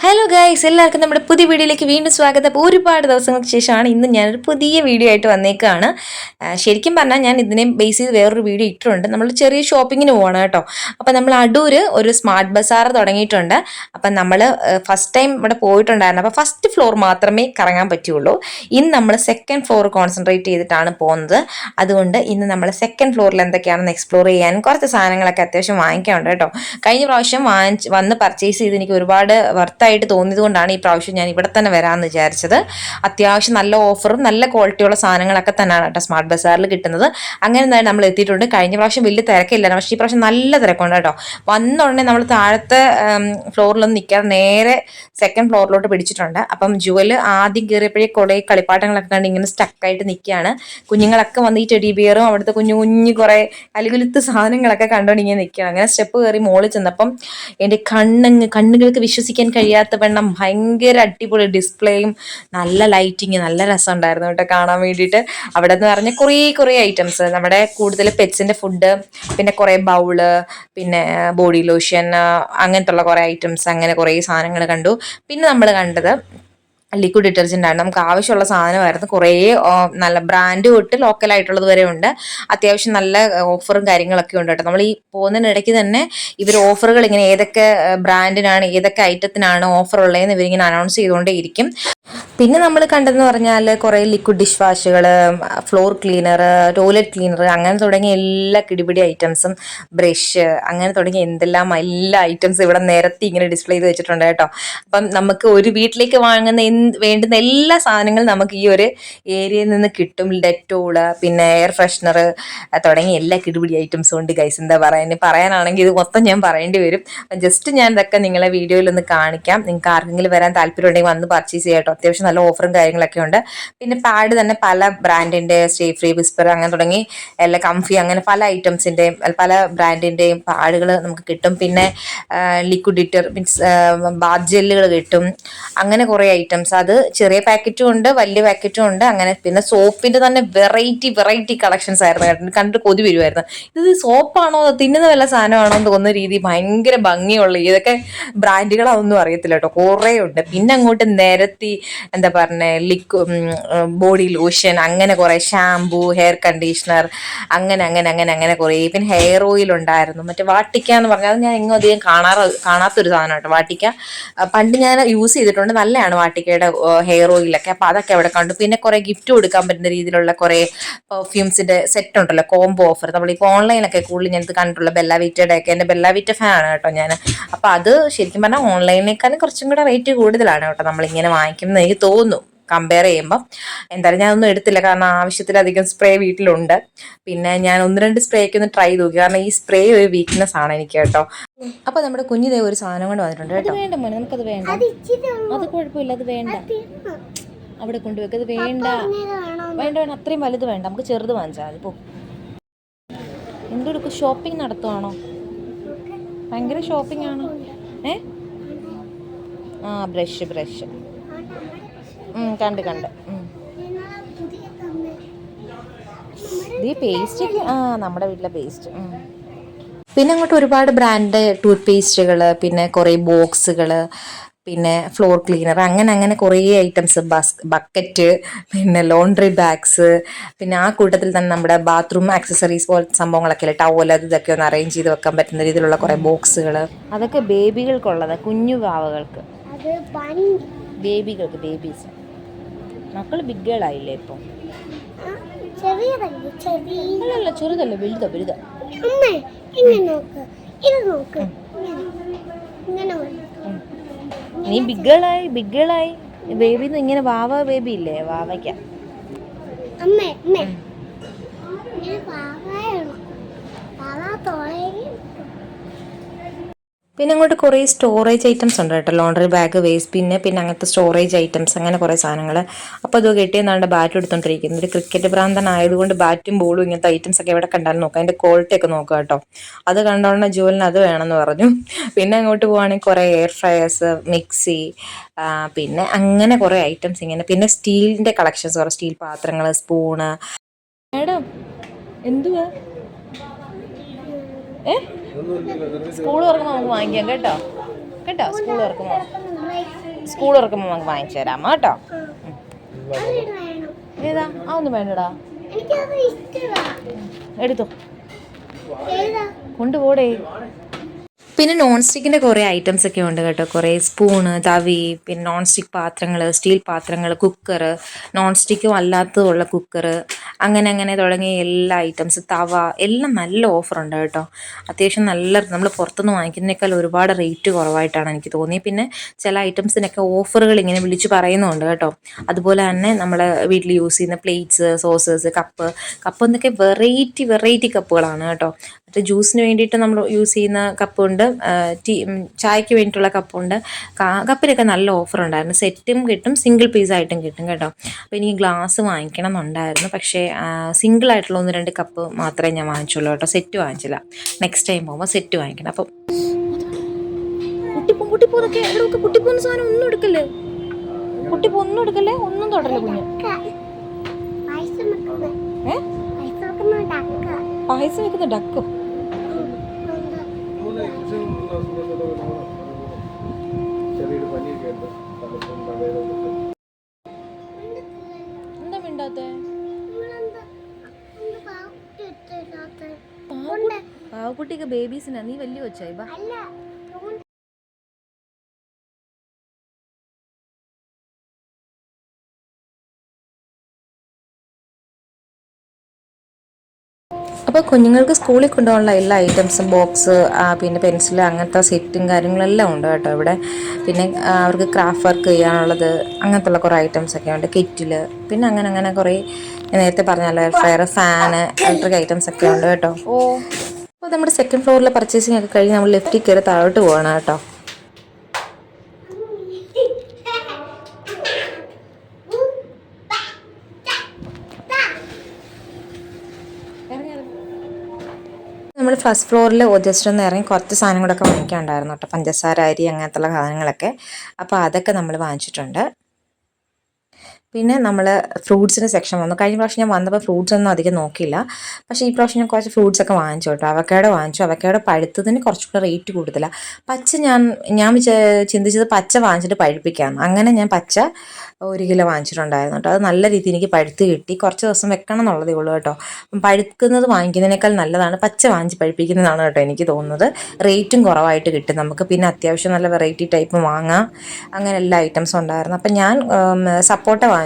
Hello guys, എല്ലാവർക്കും നമ്മുടെ പുതിയ വീഡിയോയിലേക്ക് വീണ്ടും സ്വാഗതം. ഒരുപാട് ദിവസങ്ങൾക്ക് ശേഷമാണ് ഇന്ന് ഞാനൊരു പുതിയ വീഡിയോ ആയിട്ട് വന്നേക്കാണ്. ശരിക്കും പറഞ്ഞാൽ ഞാൻ ഇതിനെ ബേസ് ചെയ്ത് വേറൊരു വീഡിയോ ഇട്ടിട്ടുണ്ട്. നമ്മൾ ചെറിയ ഷോപ്പിങ്ങിന് പോകണം കേട്ടോ. അപ്പം നമ്മൾ അടൂർ ഒരു സ്മാർട്ട് ബസാർ തുടങ്ങിയിട്ടുണ്ട്. അപ്പം നമ്മൾ ഫസ്റ്റ് ടൈം ഇവിടെ പോയിട്ടുണ്ടായിരുന്നു. അപ്പോൾ ഫസ്റ്റ് ഫ്ലോർ മാത്രമേ കറങ്ങാൻ പറ്റുള്ളൂ. ഇന്ന് നമ്മൾ സെക്കൻഡ് ഫ്ലോർ കോൺസെൻട്രേറ്റ് ചെയ്തിട്ടാണ് പോകുന്നത്. അതുകൊണ്ട് ഇന്ന് നമ്മൾ സെക്കൻഡ് ഫ്ലോറിൽ എന്തൊക്കെയാണെന്ന് എക്സ്പ്ലോർ ചെയ്യാനും കുറച്ച് സാധനങ്ങളൊക്കെ അത്യാവശ്യം വാങ്ങിക്കാനുണ്ട് കേട്ടോ. കഴിഞ്ഞ പ്രാവശ്യം വന്ന് പർച്ചേസ് ചെയ്ത് എനിക്ക് ഒരുപാട് വർത്തായിട്ട് തോന്നിയത് കൊണ്ടാണ് ഈ പ്രാവശ്യം ഞാൻ ഇവിടെ തന്നെ വരാമെന്ന് വിചാരിച്ചത്. അത്യാവശ്യം നല്ല ഓഫറും നല്ല ക്വാളിറ്റിയുള്ള സാധനങ്ങളൊക്കെ തന്നെയാണ് കേട്ടോ സ്മാർട്ട് ബസാറിൽ കിട്ടുന്നത്. അങ്ങനെ തന്നെ നമ്മൾ എത്തിയിട്ടുണ്ട്. കഴിഞ്ഞ പ്രാവശ്യം വലിയ തിരക്കില്ലായിരുന്നു, പക്ഷേ ഈ പ്രാവശ്യം നല്ല തിരക്കുണ്ട് കേട്ടോ. വന്ന ഉടനെ നമ്മൾ താഴത്തെ ഫ്ലോറിലൊന്നും നിൽക്കാതെ നേരെ സെക്കൻഡ് ഫ്ലോറിലോട്ട് പിടിച്ചിട്ടുണ്ട്. അപ്പം ജുവൽ ആദ്യം കയറിയപ്പോഴേ കുറേ കളിപ്പാട്ടങ്ങളൊക്കെ കണ്ട് ഇങ്ങനെ സ്റ്റക്കായിട്ട് നിൽക്കുകയാണ്. കുഞ്ഞുങ്ങളൊക്കെ വന്ന് ഈ ടെഡി ബിയറും അവിടുത്തെ കുഞ്ഞു കുഞ്ഞു കുറേ അലുകുലുത്ത് സാധനങ്ങളൊക്കെ കണ്ടുകൊണ്ട് ഇങ്ങനെ നിൽക്കുകയാണ്. അങ്ങനെ സ്റ്റെപ്പ് കയറി മുകളിൽ ചെന്നപ്പം എൻ്റെ കണ്ണുകൾക്ക് വിശ്വസിക്കാൻ കഴിയാത്ത വണ്ണം ഭയങ്കര അടിപൊളി ഡിസ്പ്ലേയും നല്ല ലൈറ്റിങ്, നല്ല രസമുണ്ടായിരുന്നു കേട്ടോ കാണാൻ വേണ്ടിയിട്ട്. അവിടെ എന്ന് പറഞ്ഞാൽ കുറേ ഐറ്റംസ്, നമ്മുടെ കൂടുതൽ പെറ്റ്സിൻ്റെ ഫുഡ്, പിന്നെ കുറേ ബൗള്, പിന്നെ ബോഡി ലോഷൻ, അങ്ങനത്തെ ഉള്ള കുറേ ഐറ്റംസ്, അങ്ങനെ കുറേ സാധനങ്ങൾ കണ്ടു. പിന്നെ നമ്മൾ കണ്ടത് ലിക്വിഡ് ഡിറ്റർജൻ്റ് ആണ്. നമുക്ക് ആവശ്യമുള്ള സാധനമായിരുന്നു. കുറേ നല്ല ബ്രാൻഡ് തൊട്ട് ലോക്കലായിട്ടുള്ളത് വരെ ഉണ്ട്. അത്യാവശ്യം നല്ല ഓഫറും കാര്യങ്ങളൊക്കെ ഉണ്ട് കേട്ടോ. നമ്മൾ ഈ പോകുന്നതിനിടയ്ക്ക് തന്നെ ഇവർ ഓഫറുകൾ ഇങ്ങനെ ഏതൊക്കെ ബ്രാൻഡിനാണ് ഏതൊക്കെ ഐറ്റത്തിനാണ് ഓഫർ ഉള്ളതെന്ന് ഇവരിങ്ങനെ അനൗൺസ് ചെയ്തുകൊണ്ടേയിരിക്കും. പിന്നെ നമ്മൾ കണ്ടതെന്ന് പറഞ്ഞാൽ കുറേ ലിക്വിഡ് ഡിഷ് വാഷുകൾ, ഫ്ലോർ ക്ലീനർ, ടോയ്ലറ്റ് ക്ലീനർ, അങ്ങനെ തുടങ്ങിയ എല്ലാ കിടിപിടി ഐറ്റംസും, ബ്രഷ്, അങ്ങനെ തുടങ്ങിയ എന്തെല്ലാം എല്ലാ ഐറ്റംസും ഇവിടെ നിരത്തി ഇങ്ങനെ ഡിസ്പ്ലേ ചെയ്ത് വെച്ചിട്ടുണ്ട് കേട്ടോ. അപ്പം നമുക്ക് ഒരു വീട്ടിലേക്ക് വാങ്ങുന്ന വേണ്ടുന്ന എല്ലാ സാധനങ്ങളും നമുക്ക് ഈ ഒരു ഏരിയയിൽ നിന്ന് കിട്ടും. ഡെറ്റോള്, പിന്നെ എയർ ഫ്രഷ്നർ തുടങ്ങിയ എല്ലാ കിടിപിടി ഐറ്റംസും ഉണ്ട് ഗൈസ്. എന്താ പറയുക, പറയാനാണെങ്കിൽ ഇത് മൊത്തം ഞാൻ പറയേണ്ടി വരും. ജസ്റ്റ് ഞാൻ ഇതൊക്കെ നിങ്ങളെ വീഡിയോയിൽ ഒന്ന് കാണിക്കാം. നിങ്ങൾക്ക് ആർക്കെങ്കിലും വരാൻ താല്പര്യം ഉണ്ടെങ്കിൽ വന്ന് പർച്ചേസ് ചെയ്യാം കേട്ടോ. അത്യാവശ്യം നല്ല ഓഫറും കാര്യങ്ങളൊക്കെ ഉണ്ട്. പിന്നെ പാഡ് തന്നെ പല ബ്രാൻഡിൻ്റെ, സ്റ്റേ ഫ്രീ, വിസ്പർ, അങ്ങനെ തുടങ്ങി എല്ലാ കംഫി, അങ്ങനെ പല ഐറ്റംസിൻ്റെയും പല ബ്രാൻഡിൻ്റെയും പാഡുകൾ നമുക്ക് കിട്ടും. പിന്നെ ലിക്വിഡ് ഡിറ്റർ മീൻസ് ബാത്ത് ജെല്ലുകൾ കിട്ടും. അങ്ങനെ കുറേ ഐറ്റംസ്, അത് ചെറിയ പാക്കറ്റും ഉണ്ട്, വലിയ പാക്കറ്റും ഉണ്ട്. അങ്ങനെ പിന്നെ സോപ്പിൻ്റെ തന്നെ വെറൈറ്റി കളക്ഷൻസ് ആയിരുന്നു. കണ്ടിട്ട് കൊതി വരുമായിരുന്നു. ഇത് സോപ്പാണോ തിന്നുന്ന വല്ല സാധനമാണോ എന്ന് തോന്നുന്ന രീതി ഭയങ്കര ഭംഗിയുള്ള ഇതൊക്കെ ബ്രാൻഡുകളൊന്നും അറിയത്തില്ല കേട്ടോ, കുറേ ഉണ്ട്. പിന്നെ അങ്ങോട്ട് നിരത്തി എന്താ പറഞ്ഞ ബോഡി ലോഷൻ, അങ്ങനെ കുറേ ഷാംപൂ, ഹെയർ കണ്ടീഷണർ, അങ്ങനെ കുറേ. പിന്നെ ഹെയർ ഓയിൽ ഉണ്ടായിരുന്നു. മറ്റേ വാട്ടിക്ക എന്ന് പറഞ്ഞാൽ അത് ഞാൻ എങ്ങും അധികം കാണാത്തൊരു സാധനം കേട്ടോ. വാട്ടിക്ക പണ്ട് ഞാൻ യൂസ് ചെയ്തിട്ടുണ്ട്, നല്ലതാണ് വാട്ടിക്കയുടെ ഹെയർ ഓയിലൊക്കെ. അപ്പോൾ അതൊക്കെ അവിടെ കണ്ടു. പിന്നെ കുറേ ഗിഫ്റ്റ് കൊടുക്കാൻ പറ്റുന്ന രീതിയിലുള്ള കുറേ പെർഫ്യൂംസിൻ്റെ സെറ്റ് ഉണ്ടല്ലോ, കോംബോ ഓഫർ. നമ്മളിപ്പോൾ ഓൺലൈനൊക്കെ കൂടുതൽ ഞാനത് കണ്ടിട്ടുള്ള ബെല്ലാവിറ്റയുടെ ഒക്കെ. എൻ്റെ ബെല്ലാവിറ്റ ഫാനാണ് കേട്ടോ ഞാൻ. അപ്പോൾ അത് ശരിക്കും പറഞ്ഞാൽ ഓൺലൈനിനേക്കാളും കുറച്ചും കൂടെ റേറ്റ് കൂടുതലാണ് കേട്ടോ നമ്മളിങ്ങനെ വാങ്ങിക്കുന്നത് എനിക്ക് തോന്നുന്നു, കമ്പയർ ചെയ്യുമ്പം. എന്തായാലും ഞാനൊന്നും എടുത്തില്ല, കാരണം ആവശ്യത്തിലധികം സ്പ്രേ വീട്ടിലുണ്ട്. പിന്നെ ഞാൻ 1-2 സ്പ്രേക്ക് ഒന്ന് ട്രൈ നോക്കി, കാരണം ഈ സ്പ്രേ ഒരു വീക്ക്നെസ് ആണ് എനിക്ക് കേട്ടോ. അപ്പോൾ നമ്മുടെ കുഞ്ഞിതേ ഒരു സാധനം കൊണ്ട് വന്നിട്ടുണ്ട് കേട്ടോ. വേണ്ട മോനെ, നമുക്കത് വേണ്ട, അത് കുഴപ്പമില്ല, അത് വേണ്ട, അവിടെ കൊണ്ടുവെക്ക്, അത് വേണ്ട വേണ്ട വേണ്ട, അത്രയും വലുത് വേണ്ട, നമുക്ക് ചെറുത് വാങ്ങിച്ചാൽ മതി. ഇപ്പോൾ എന്തെടുക്കും, ഷോപ്പിംഗ് നടത്തുവാണോ? ഭയങ്കര ഷോപ്പിംഗ് ആണോ? ബ്രഷ് കണ്ട് ഈ പേസ്റ്റ്, നമ്മുടെ വീട്ടിലെ പേസ്റ്റ്. പിന്നെ അങ്ങോട്ട് ഒരുപാട് ബ്രാൻഡ് ടൂത്ത് പേസ്റ്റുകൾ, പിന്നെ കുറേ ബോക്സുകൾ, പിന്നെ ഫ്ലോർ ക്ലീനർ, അങ്ങനെ കുറേ ഐറ്റംസ്, ബക്കറ്റ്, പിന്നെ ലോണ്ട്രി ബാഗ്സ്, പിന്നെ ആ കൂട്ടത്തിൽ തന്നെ നമ്മുടെ ബാത്റൂം ആക്സസറീസ് പോലത്തെ സംഭവങ്ങളൊക്കെ അല്ലേ, ടവൽ, ഇതൊക്കെ ഒന്ന് അറേഞ്ച് ചെയ്ത് വെക്കാൻ പറ്റുന്ന രീതിയിലുള്ള കുറേ ബോക്സുകൾ. അതൊക്കെ ബേബികൾക്കുള്ളത്, കുഞ്ഞു വാവകൾക്ക്, ബേബീസ്. മക്കൾ ബിഗ്ഗുകളായില്ലേ ഇപ്പോൾ? അല്ലല്ല, ചെറുതല്ല, വലുതാ. നീ ബിഗ്ഗുകളായി. ബേബിന്ന് ഇങ്ങനെ വാവ ബേബി ഇല്ലേ, വാവയ്ക്ക. പിന്നെ അങ്ങോട്ട് കുറേ സ്റ്റോറേജ് ഐറ്റംസ് ഉണ്ട് കേട്ടോ, ലോണ്ടറി ബാഗ്, വേസ്റ്റ് പിന്നെ അങ്ങനത്തെ സ്റ്റോറേജ് ഐറ്റംസ്, അങ്ങനെ കുറേ സാധനങ്ങൾ. അപ്പോൾ അത് കെട്ടിയെന്നാണ്ട് ബാറ്റ് എടുത്തോണ്ടിരിക്കുന്നത്. ഒരു ക്രിക്കറ്റ് ഭ്രാന്തനായതുകൊണ്ട് ബാറ്റും ബോളും ഇങ്ങനത്തെ ഐറ്റംസ് ഒക്കെ എവിടെ കണ്ടാലും നോക്കാം, അതിൻ്റെ ക്വാളിറ്റി ഒക്കെ നോക്കുക കേട്ടോ. അത് കണ്ടോണ്ട് ജുവലിന് അത് വേണമെന്ന് പറഞ്ഞു. പിന്നെ അങ്ങോട്ട് പോവുകയാണെങ്കിൽ കുറേ എയർ ഫ്രയേഴ്സ്, മിക്സി, പിന്നെ അങ്ങനെ കുറേ ഐറ്റംസ് ഇങ്ങനെ. പിന്നെ സ്റ്റീലിൻ്റെ കളക്ഷൻസ്, കുറേ സ്റ്റീൽ പാത്രങ്ങൾ, സ്പൂണ്. മാഡം എന്തുവാ? സ്കൂൾ തുറക്കുമ്പോൾ നമുക്ക് വാങ്ങിക്കാം കേട്ടോ. സ്കൂൾ തുറക്കുമ്പോൾ സ്കൂൾ തുറക്കുമ്പോൾ നമുക്ക് വാങ്ങിച്ചു തരാം കേട്ടോ. ഏതാ? ആ ഒന്നും വേണ്ടടാ, എടുത്തോ, കൊണ്ടുപോടേ. പിന്നെ നോൺ സ്റ്റിക്കിൻ്റെ കുറേ ഐറ്റംസ് ഒക്കെ ഉണ്ട് കേട്ടോ. കുറേ സ്പൂണ്, തവി, പിന്നെ നോൺ സ്റ്റിക്ക് പാത്രങ്ങൾ, സ്റ്റീൽ പാത്രങ്ങൾ, കുക്കർ, നോൺ സ്റ്റിക്കും അല്ലാത്തതുള്ള കുക്കർ, അങ്ങനെ അങ്ങനെ തുടങ്ങിയ എല്ലാ ഐറ്റംസ്, തവ എല്ലാം നല്ല ഓഫറുണ്ട് കേട്ടോ. അത്യാവശ്യം നല്ല, നമ്മൾ പുറത്തുനിന്ന് വാങ്ങിക്കുന്നതിനേക്കാൾ ഒരുപാട് റേറ്റ് കുറവായിട്ടാണ് എനിക്ക് തോന്നിയത്. പിന്നെ ചില ഐറ്റംസിനൊക്കെ ഓഫറുകൾ ഇങ്ങനെ വിളിച്ച് പറയുന്നുണ്ട് കേട്ടോ. അതുപോലെ തന്നെ നമ്മൾ വീട്ടിൽ യൂസ് ചെയ്യുന്ന പ്ലേറ്റ്സ്, സോസേഴ്സ്, കപ്പ് എന്നൊക്കെ വെറൈറ്റി കപ്പുകളാണ് കേട്ടോ. മറ്റേ ജ്യൂസിന് വേണ്ടിയിട്ട് നമ്മൾ യൂസ് ചെയ്യുന്ന കപ്പുണ്ട്, ചായക്ക് വേണ്ടിയിട്ടുള്ള കപ്പുണ്ട്. കപ്പിനൊക്കെ നല്ല ഓഫർ ഉണ്ടായിരുന്നു. സെറ്റും കിട്ടും, സിംഗിൾ പീസായിട്ടും കിട്ടും കേട്ടോ. അപ്പോൾ എനിക്ക് ഗ്ലാസ് വാങ്ങിക്കണം എന്നുണ്ടായിരുന്നു, പക്ഷേ സിംഗിളായിട്ടുള്ള 1-2 കപ്പ് മാത്രമേ ഞാൻ വാങ്ങിച്ചുള്ളൂ കേട്ടോ. സെറ്റ് വാങ്ങിച്ചില്ല. നെക്സ്റ്റ് ടൈം പോകുമ്പോൾ സെറ്റ് വാങ്ങിക്കണം. അപ്പം കുട്ടിപ്പോന്ന സാധനം ഒന്നും എടുക്കല്ലേ, ഒന്നും എടുക്കല്ലേ, ഒന്നും തൊടല്ലേ കുഞ്ഞ്. പായസം വെക്കുന്ന ഡക്കോ? എന്താ മിണ്ടാത്തെ? പാവക്കുട്ടിക്ക് ബേബീസിനാ, നീ വലിയ വെച്ചായി ബാ. അപ്പോൾ കുഞ്ഞുങ്ങൾക്ക് സ്കൂളിൽ കൊണ്ടുപോകാനുള്ള എല്ലാ ഐറ്റംസും, ബോക്സ്, പിന്നെ പെൻസിൽ, അങ്ങനത്തെ സെറ്റും കാര്യങ്ങളെല്ലാം ഉണ്ട് കേട്ടോ ഇവിടെ. പിന്നെ അവർക്ക് ക്രാഫ്റ്റ് വർക്ക് ചെയ്യാനുള്ളത്, അങ്ങനത്തുള്ള കുറേ ഐറ്റംസൊക്കെ ഉണ്ട്, കിറ്റിൽ. പിന്നെ അങ്ങനെ കുറേ നേരത്തെ പറഞ്ഞല്ലോ, air fryer, fan, electric items ഒക്കെ ഉണ്ട് കേട്ടോ. അപ്പോൾ നമ്മുടെ സെക്കൻഡ് ഫ്ലോറിലെ പർച്ചേസിംഗ് ഒക്കെ കഴിഞ്ഞ് നമ്മൾ ലെഫ്റ്റിൽ കയറി താഴോട്ട് പോകണം കേട്ടോ. നമ്മൾ ഫസ്റ്റ് ഫ്ലോറിൽ ജസ്റ്റ് ഒന്ന് ഇറങ്ങി കുറച്ച് സാധനങ്ങളൊക്കെ വാങ്ങിക്കാനുണ്ടായിരുന്നു കേട്ടോ. പഞ്ചസാര, അരി, അങ്ങനത്തുള്ള സാധനങ്ങളൊക്കെ. അപ്പോൾ അതൊക്കെ നമ്മൾ വാങ്ങിച്ചിട്ടുണ്ട്. പിന്നെ നമ്മൾ ഫ്രൂട്ട്സിൻ്റെ സെക്ഷൻ വന്നു. കഴിഞ്ഞ പ്രാവശ്യം ഞാൻ വന്നപ്പോൾ ഫ്രൂട്ട്സ് ഒന്നും അധികം നോക്കിയില്ല, പക്ഷേ ഈ പ്രാവശ്യം ഞാൻ കുറച്ച് ഫ്രൂട്ട്സൊക്കെ വാങ്ങിച്ചു കേട്ടോ. അവക്കാഡോ വാങ്ങിച്ചു. അവക്കാഡോ പഴുത്തതിന് കുറച്ചുകൂടെ റേറ്റ് കൂടുതലാണ്. പച്ച ഞാൻ ചിന്തിച്ചത് പച്ച വാങ്ങിച്ചിട്ട് പഴുപ്പിക്കാം. അങ്ങനെ ഞാൻ പച്ച 1 കിലോ വാങ്ങിച്ചിട്ടുണ്ടായിരുന്നു കേട്ടോ. അത് നല്ല രീതിയിൽ എനിക്ക് പഴുത്ത് കിട്ടി. കുറച്ച് ദിവസം വെക്കണം എന്നുള്ളതേ ഉള്ളൂ കേട്ടോ. പഴുക്കുന്നത് വാങ്ങിക്കുന്നതിനേക്കാൾ നല്ലതാണ് പച്ച വാങ്ങിച്ച് പഴുപ്പിക്കുന്നതാണ് കേട്ടോ എനിക്ക് തോന്നുന്നത്. റേറ്റും കുറവായിട്ട് കിട്ടും നമുക്ക്. പിന്നെ അത്യാവശ്യം നല്ല വെറൈറ്റി ടൈപ്പ് മാങ്ങ, അങ്ങനെ എല്ലാ ഐറ്റംസും ഉണ്ടായിരുന്നു. അപ്പം ഞാൻ സപ്പോട്ട വാങ്ങിച്ചു,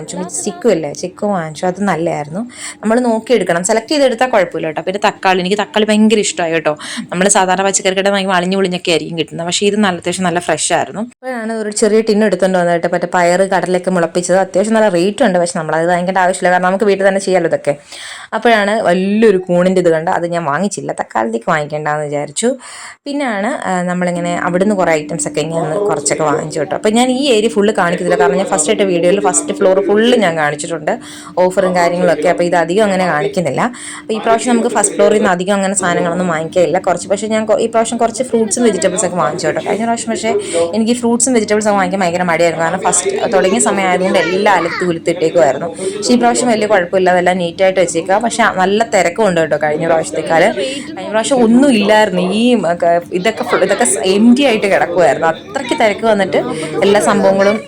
ചിക്കു വാങ്ങിച്ചു. അത് നല്ലതായിരുന്നു. നമ്മൾ നോക്കിയെടുക്കണം, സെലക്ട് ചെയ്തെടുത്താൽ കുഴപ്പമില്ല കേട്ടോ. പിന്നെ തക്കാളി, എനിക്ക് തക്കാളി ഭയങ്കര ഇഷ്ടമായി കേട്ടോ. നമ്മൾ സാധാരണ പച്ചക്കറിക്കട വാങ്ങി അളിഞ്ഞൊക്കെ ആയിരിക്കും കിട്ടുന്നത്, പക്ഷേ ഇത് അത്യാവശ്യം നല്ല ഫ്രഷ് ആയിരുന്നു. അപ്പോഴാണ് ഒരു ചെറിയ ടിന്ന് എടുത്തുകൊണ്ട് വന്നിട്ട് മറ്റേ പയറ്, കടലൊക്കെ മുളപ്പിച്ചത്. അത്യാവശ്യം നല്ല റേറ്റ് ഉണ്ട്, പക്ഷെ നമ്മളത് വാങ്ങിക്കേണ്ട ആവശ്യമില്ല, കാരണം നമുക്ക് വീട്ടിൽ തന്നെ ചെയ്യാമല്ലോ ഇതൊക്കെ. അപ്പോഴാണ് വലിയൊരു കൂണിൻ്റെ ഇത് കണ്ട്, അത് ഞാൻ വാങ്ങിച്ചില്ല, തക്കാലത്തേക്ക് വാങ്ങിക്കേണ്ടെന്ന് വിചാരിച്ചു. പിന്നെയാണ് നമ്മളിങ്ങനെ അവിടുന്ന് കുറേ ഐറ്റംസൊക്കെ ഇങ്ങനെ കുറച്ചൊക്കെ വാങ്ങിച്ചു കേട്ടോ. അപ്പോൾ ഞാൻ ഈ ഏരിയ ഫുള്ള് കാണിക്കുന്നില്ല, കാരണം ഞാൻ ഫസ്റ്റ് ആയിട്ട് വീഡിയോയിൽ ഫസ്റ്റ് ഫ്ലോർ ഫുള്ള് ഞാൻ കാണിച്ചിട്ടുണ്ട്, ഓഫറും കാര്യങ്ങളൊക്കെ. അപ്പോൾ ഇത് അധികം അങ്ങനെ കാണിക്കുന്നില്ല. അപ്പോൾ ഈ പ്രാവശ്യം നമുക്ക് ഫസ്റ്റ് ഫ്ലോറിൽ നിന്ന് അധികം അങ്ങനെ സാധനങ്ങളൊന്നും വാങ്ങിക്കില്ല കുറച്ച്. പക്ഷേ ഞാൻ ഈ പ്രാവശ്യം കുറച്ച് ഫ്രൂട്ട്സും വെജിറ്റബിൾസൊക്കെ വാങ്ങിച്ചു കേട്ടോ. കഴിഞ്ഞ പ്രാവശ്യം പക്ഷേ എനിക്ക് ഫ്രൂട്ട്സും വെജിറ്റബിൾസും വാങ്ങിക്കാൻ ഭയങ്കര മടിയായിരുന്നു, കാരണം ഫസ്റ്റ് തുടങ്ങിയ സമയം ആയതുകൊണ്ട് എല്ലാം ഉലുത്തിട്ടേക്കുമായിരുന്നു. പക്ഷേ ഈ പ്രാവശ്യം വലിയ കുഴപ്പമില്ല, അതെല്ലാം നീറ്റായിട്ട് വെച്ചേക്കുക. പക്ഷേ നല്ല തിരക്കും ഉണ്ട് കേട്ടോ കഴിഞ്ഞ പ്രാവശ്യത്തേക്കാൾ. കഴിഞ്ഞ പ്രാവശ്യം ഒന്നും ഇല്ലായിരുന്നു, ഈ ഇതൊക്കെ എം ടി ആയിട്ട് കിടക്കുമായിരുന്നു. അത്രയ്ക്ക് തിരക്ക് വന്നിട്ട് എല്ലാ സംഭവങ്ങളും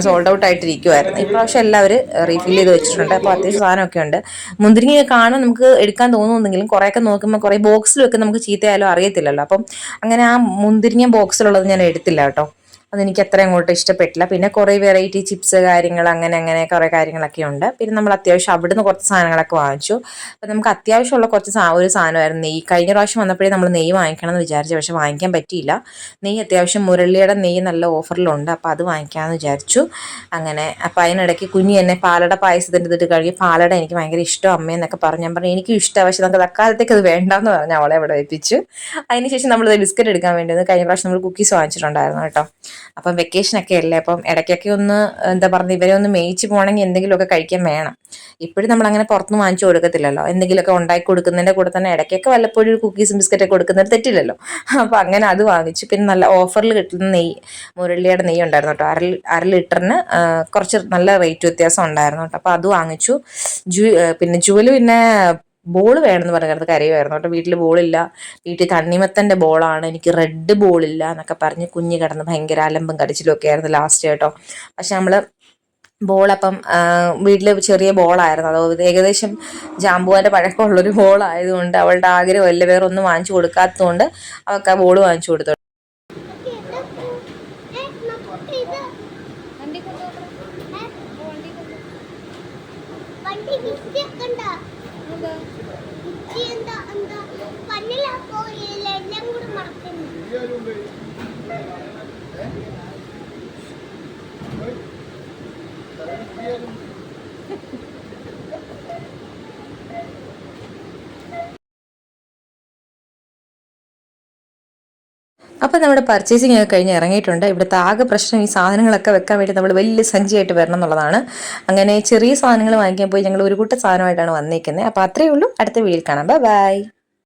സോൾഡ് ഔട്ട് ആയിട്ടിരിക്കുമായിരുന്നു. ഇപ്രാവശ്യം എല്ലാവരും റീഫിൽ ചെയ്ത് വെച്ചിട്ടുണ്ട്. അപ്പോൾ അത്യാവശ്യം സാധനമൊക്കെ ഉണ്ട്. മുന്തിരിങ്ങ കാണുമ്പോൾ നമുക്ക് എടുക്കാൻ തോന്നുന്നെങ്കിലും കുറേയൊക്കെ നോക്കുമ്പോൾ കുറേ ബോക്സിലൊക്കെ നമുക്ക് ചീത്തയായാലും അറിയത്തില്ലല്ലോ. അപ്പം അങ്ങനെ ആ മുന്തിരിങ്ങ ബോക്സിലുള്ളത് ഞാൻ എടുത്തില്ല കേട്ടോ. അതെനിക്ക് അത്ര അങ്ങോട്ട് ഇഷ്ടപ്പെട്ടില്ല. പിന്നെ കുറേ വെറൈറ്റി ചിപ്സ് കാര്യങ്ങൾ, അങ്ങനെ കുറേ കാര്യങ്ങളൊക്കെ ഉണ്ട്. പിന്നെ നമ്മൾ അത്യാവശ്യം അവിടുന്ന് കുറച്ച് സാധനങ്ങളൊക്കെ വാങ്ങിച്ചു. അപ്പം നമുക്ക് അത്യാവശ്യമുള്ള ഒരു സാധനമായിരുന്നു നെയ്യ്. കഴിഞ്ഞ പ്രാവശ്യം വന്നപ്പോഴേ നമ്മൾ നെയ്യ് വാങ്ങിക്കണം എന്ന് വിചാരിച്ചു, പക്ഷെ വാങ്ങിക്കാൻ പറ്റിയില്ല. നെയ്യ് അത്യാവശ്യം മുരളിയുടെ നെയ്യ് നല്ല ഓഫറിലുണ്ട്, അപ്പോൾ അത് വാങ്ങിക്കാമെന്ന് വിചാരിച്ചു. അങ്ങനെ അപ്പോൾ അതിനിടയ്ക്ക് കുഞ്ഞി എന്നെ പാലട പായസത്തിൻ്റെ ഇതിട്ട് കഴുകി, പാലട എനിക്ക് ഭയങ്കര ഇഷ്ടം അമ്മയെന്നൊക്കെ പറഞ്ഞു. ഞാൻ പറഞ്ഞു എനിക്കും ഇഷ്ടമാണ്, പക്ഷെ നമുക്ക് തക്കാലത്തേക്ക് അത് വേണ്ടെന്ന് പറഞ്ഞ് അവളെ അവിടെ എത്തിച്ചു. അതിനുശേഷം നമ്മൾ ബിസ്ക്കറ്റ് എടുക്കാൻ വേണ്ടി കഴിഞ്ഞ പ്രാവശ്യം നമ്മൾ കുക്കീസ് വാങ്ങിച്ചിട്ടുണ്ടായിരുന്നു കേട്ടോ. അപ്പം വെക്കേഷനൊക്കെ അല്ലേ, അപ്പം ഇടയ്ക്കൊക്കെ ഒന്ന് എന്താ പറയുക, ഇവരെ ഒന്ന് മേയിച്ച് പോകണമെങ്കിൽ എന്തെങ്കിലുമൊക്കെ കഴിക്കാൻ വേണം. ഇപ്പോഴും നമ്മളങ്ങനെ പുറത്തുനിന്ന് വാങ്ങിച്ചു കൊടുക്കത്തില്ലല്ലോ, എന്തെങ്കിലുമൊക്കെ ഉണ്ടാക്കി കൊടുക്കുന്നതിൻ്റെ കൂടെ തന്നെ ഇടയ്ക്കൊക്കെ വല്ലപ്പോഴും കുക്കീസും ബിസ്ക്കറ്റൊക്കെ കൊടുക്കുന്നത് തെറ്റില്ലല്ലോ. അപ്പോൾ അങ്ങനെ അത് വാങ്ങിച്ചു. പിന്നെ നല്ല ഓഫറിൽ കിട്ടുന്ന നെയ്യ്, മുരളിയുടെ നെയ്യ് ഉണ്ടായിരുന്നു കേട്ടോ. അര ലിറ്ററിന് കുറച്ച് നല്ല റേറ്റ് വ്യത്യാസം ഉണ്ടായിരുന്നു കേട്ടോ. അപ്പോൾ അത് വാങ്ങിച്ചു. പിന്നെ ജുവൽ പിന്നെ ബോൾ വേണമെന്ന് പറഞ്ഞിടത്ത് കരയുമായിരുന്നു കേട്ടോ. വീട്ടിൽ ബോളില്ല, വീട്ടിൽ തണ്ണിമത്തൻ്റെ ബോളാണ്, എനിക്ക് റെഡ് ബോളില്ല എന്നൊക്കെ പറഞ്ഞ് കുഞ്ഞ് കിടന്ന് ഭയങ്കര അലമ്പും കടിച്ചിലും ഒക്കെ ആയിരുന്നു ലാസ്റ്റ് കേട്ടോ. പക്ഷെ നമ്മൾ ബോളപ്പം വീട്ടിൽ ചെറിയ ബോളായിരുന്നു, അത് ഏകദേശം ജാമ്പുവാൻ്റെ പഴക്കമുള്ളൊരു ബോളായതുകൊണ്ട് അവളുടെ ആഗ്രഹമല്ല, വേറെ ഒന്നും വാങ്ങിച്ചു കൊടുക്കാത്തതുകൊണ്ട് അവൾക്ക് ആ ബോൾ വാങ്ങിച്ചു കൊടുത്തു. അപ്പോൾ നമ്മുടെ പർച്ചേസിംഗ് ഒക്കെ കഴിഞ്ഞ് ഇറങ്ങിയിട്ടുണ്ട്. ഇവിടുത്തെ ആകെ പ്രശ്നം ഈ സാധനങ്ങളൊക്കെ വെക്കാൻ വേണ്ടി നമ്മൾ വലിയ സഞ്ചിയായിട്ട് വരണം എന്നുള്ളതാണ്. അങ്ങനെ ചെറിയ സാധനങ്ങൾ വാങ്ങിക്കാൻ പോയി ഞങ്ങൾ ഒരു കൂട്ടം സാധനമായിട്ടാണ് വന്നേക്കുന്നത്. അപ്പോൾ അത്രയേ ഉള്ളൂ. അടുത്ത വീഡിയോയിൽ കാണാം. ബൈ.